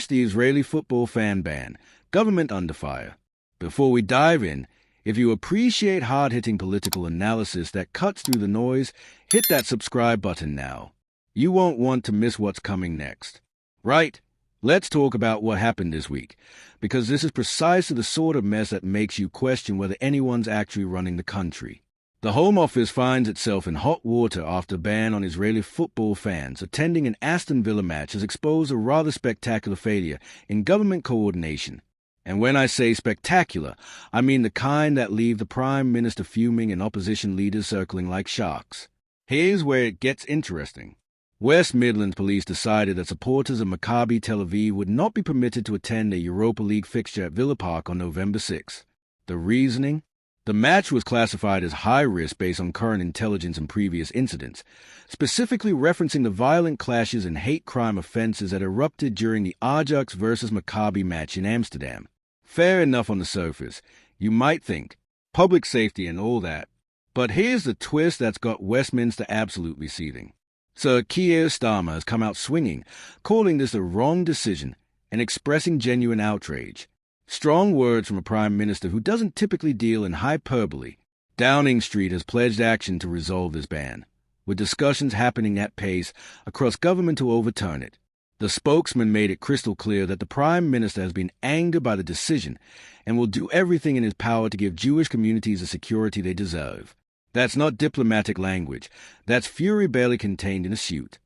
the Israeli football fan ban, government under fire. Before we dive in, if you appreciate hard-hitting political analysis that cuts through the noise, hit that subscribe button now. You won't want to miss what's coming next. Right? Let's talk about what happened this week, because this is precisely the sort of mess that makes you question whether anyone's actually running the country. The Home Office finds itself in hot water after a ban on Israeli football fans attending an Aston Villa match has exposed a rather spectacular failure in government coordination. And when I say spectacular, I mean the kind that leave the Prime Minister fuming and opposition leaders circling like sharks. Here's where it gets interesting. West Midlands police decided that supporters of Maccabi Tel Aviv would not be permitted to attend a Europa League fixture at Villa Park on November 6. The reasoning? The match was classified as high risk based on current intelligence and previous incidents, specifically referencing the violent clashes and hate crime offenses that erupted during the Ajax vs Maccabi match in Amsterdam. Fair enough on the surface. You might think, public safety and all that. But here's the twist that's got Westminster absolutely seething. Sir Keir Starmer has come out swinging, calling this a wrong decision and expressing genuine outrage. Strong words from a Prime Minister who doesn't typically deal in hyperbole. Downing Street has pledged action to resolve this ban, with discussions happening at pace across government to overturn it. The spokesman made it crystal clear that the Prime Minister has been angered by the decision and will do everything in his power to give Jewish communities the security they deserve. That's not diplomatic language. That's fury barely contained in a suit.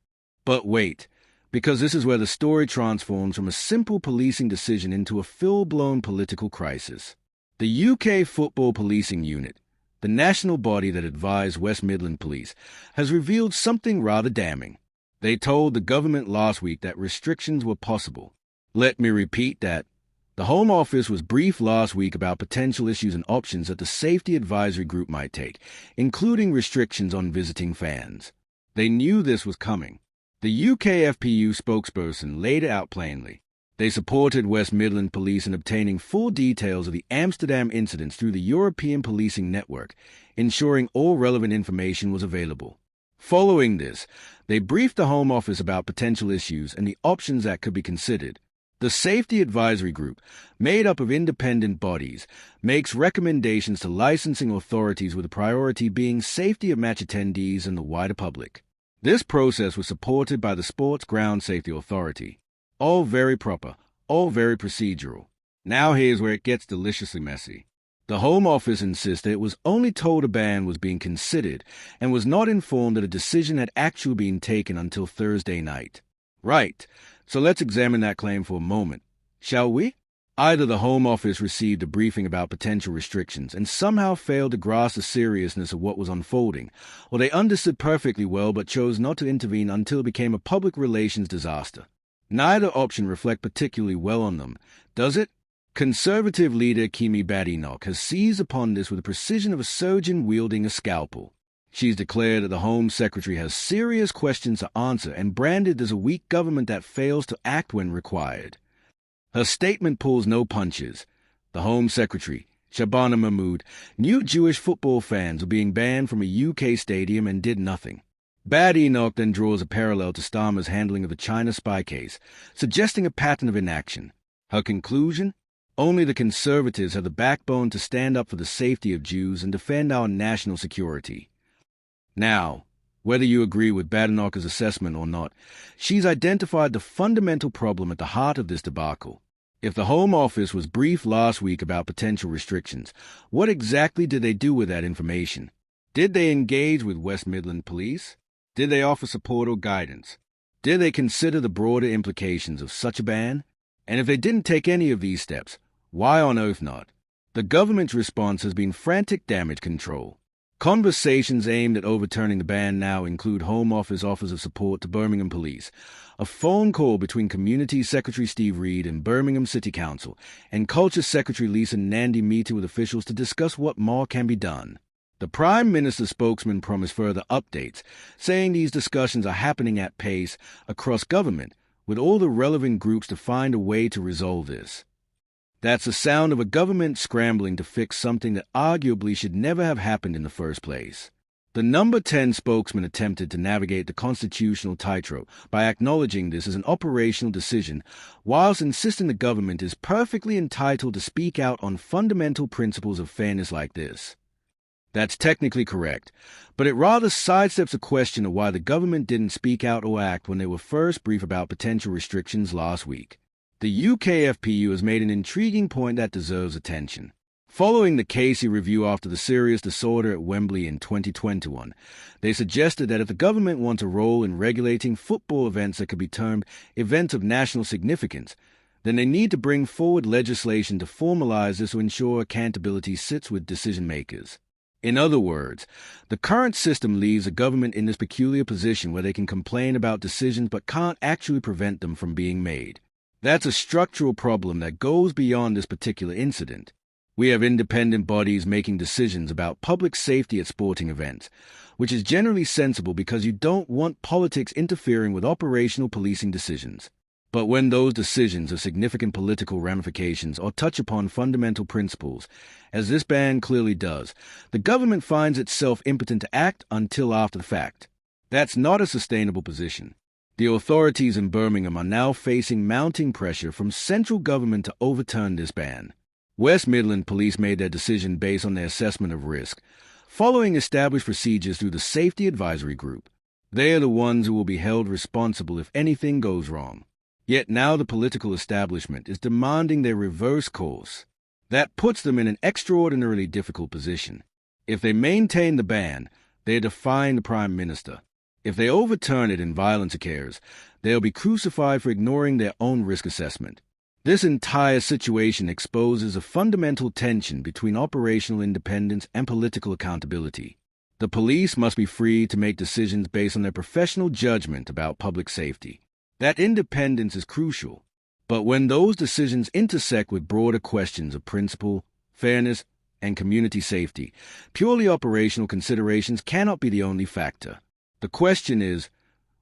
But wait, because this is where the story transforms from a simple policing decision into a full-blown political crisis. The UK Football Policing Unit, the national body that advised West Midland Police, has revealed something rather damning. They told the government last week that restrictions were possible. Let me repeat that. The Home Office was briefed last week about potential issues and options that the Safety Advisory Group might take, including restrictions on visiting fans. They knew this was coming. The UKFPU spokesperson laid it out plainly. They supported West Midland Police in obtaining full details of the Amsterdam incidents through the European Policing Network, ensuring all relevant information was available. Following this, they briefed the Home Office about potential issues and the options that could be considered. The Safety Advisory Group, made up of independent bodies, makes recommendations to licensing authorities with a priority being safety of match attendees and the wider public. This process was supported by the Sports Ground Safety Authority. All very proper, all very procedural. Now here's where it gets deliciously messy. The Home Office insists that it was only told a ban was being considered and was not informed that a decision had actually been taken until Thursday night. Right, so let's examine that claim for a moment, shall we? Either the Home Office received a briefing about potential restrictions and somehow failed to grasp the seriousness of what was unfolding, or they understood perfectly well but chose not to intervene until it became a public relations disaster. Neither option reflect particularly well on them, does it? Conservative leader Kemi Badenoch has seized upon this with the precision of a surgeon wielding a scalpel. She's declared that the Home Secretary has serious questions to answer and branded as a weak government that fails to act when required. Her statement pulls no punches. The Home Secretary, Shabana Mahmood, knew Jewish football fans were being banned from a UK stadium and did nothing. Badenoch then draws a parallel to Starmer's handling of the China spy case, suggesting a pattern of inaction. Her conclusion? Only the Conservatives have the backbone to stand up for the safety of Jews and defend our national security. Now, whether you agree with Badenoch's assessment or not, she's identified the fundamental problem at the heart of this debacle. If the Home Office was briefed last week about potential restrictions, what exactly did they do with that information? Did they engage with West Midland Police? Did they offer support or guidance? Did they consider the broader implications of such a ban? And if they didn't take any of these steps, why on earth not? The government's response has been frantic damage control. Conversations aimed at overturning the ban now include Home Office offers of support to Birmingham Police, a phone call between Community Secretary Steve Reed and Birmingham City Council, and Culture Secretary Lisa Nandy meeting with officials to discuss what more can be done. The Prime Minister's spokesman promised further updates, saying these discussions are happening at pace across government, with all the relevant groups to find a way to resolve this. That's the sound of a government scrambling to fix something that arguably should never have happened in the first place. The number 10 spokesman attempted to navigate the constitutional tightrope by acknowledging this as an operational decision, whilst insisting the government is perfectly entitled to speak out on fundamental principles of fairness like this. That's technically correct, but it rather sidesteps the question of why the government didn't speak out or act when they were first briefed about potential restrictions last week. The UKFPU has made an intriguing point that deserves attention. Following the Casey review after the serious disorder at Wembley in 2021, they suggested that if the government wants a role in regulating football events that could be termed events of national significance, then they need to bring forward legislation to formalize this to ensure accountability sits with decision-makers. In other words, the current system leaves the government in this peculiar position where they can complain about decisions but can't actually prevent them from being made. That's a structural problem that goes beyond this particular incident. We have independent bodies making decisions about public safety at sporting events, which is generally sensible because you don't want politics interfering with operational policing decisions. But when those decisions have significant political ramifications or touch upon fundamental principles, as this ban clearly does, the government finds itself impotent to act until after the fact. That's not a sustainable position. The authorities in Birmingham are now facing mounting pressure from central government to overturn this ban. West Midland Police made their decision based on their assessment of risk, following established procedures through the Safety Advisory Group. They are the ones who will be held responsible if anything goes wrong. Yet now the political establishment is demanding their reverse course. That puts them in an extraordinarily difficult position. If they maintain the ban, they are defying the Prime Minister. If they overturn it and violence occurs, they'll be crucified for ignoring their own risk assessment. This entire situation exposes a fundamental tension between operational independence and political accountability. The police must be free to make decisions based on their professional judgment about public safety. That independence is crucial, but when those decisions intersect with broader questions of principle, fairness, and community safety, purely operational considerations cannot be the only factor. The question is,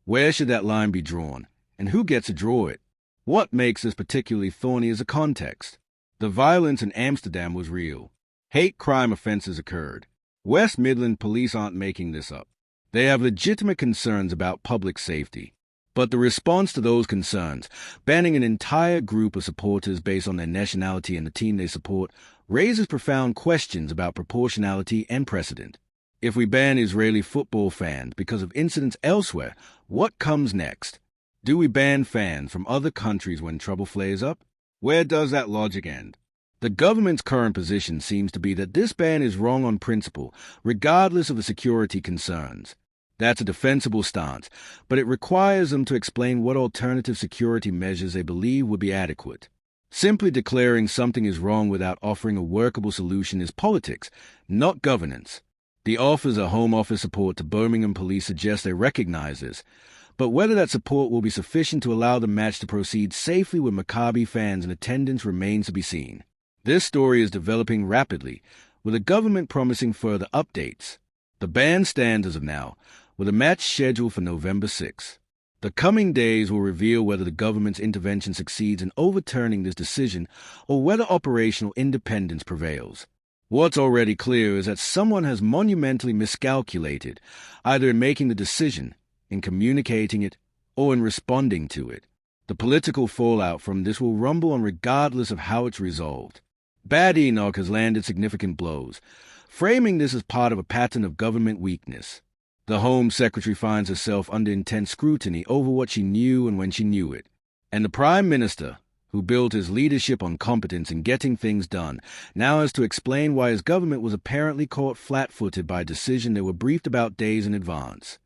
where should that line be drawn, and who gets to draw it? What makes this particularly thorny is the context. The violence in Amsterdam was real. Hate crime offenses occurred. West Midland Police aren't making this up. They have legitimate concerns about public safety. But the response to those concerns, banning an entire group of supporters based on their nationality and the team they support, raises profound questions about proportionality and precedent. If we ban Israeli football fans because of incidents elsewhere, what comes next? Do we ban fans from other countries when trouble flares up? Where does that logic end? The government's current position seems to be that this ban is wrong on principle, regardless of the security concerns. That's a defensible stance, but it requires them to explain what alternative security measures they believe would be adequate. Simply declaring something is wrong without offering a workable solution is politics, not governance. The offers of Home Office support to Birmingham Police suggest they recognize this, but whether that support will be sufficient to allow the match to proceed safely with Maccabi fans in attendance remains to be seen. This story is developing rapidly, with the government promising further updates. The ban stands as of now, with a match scheduled for November 6. The coming days will reveal whether the government's intervention succeeds in overturning this decision or whether operational independence prevails. What's already clear is that someone has monumentally miscalculated, either in making the decision, in communicating it, or in responding to it. The political fallout from this will rumble on regardless of how it's resolved. Bad Enoch has landed significant blows, framing this as part of a pattern of government weakness. The Home Secretary finds herself under intense scrutiny over what she knew and when she knew it. And the Prime Minister, who built his leadership on competence in getting things done, now has to explain why his government was apparently caught flat-footed by a decision they were briefed about days in advance.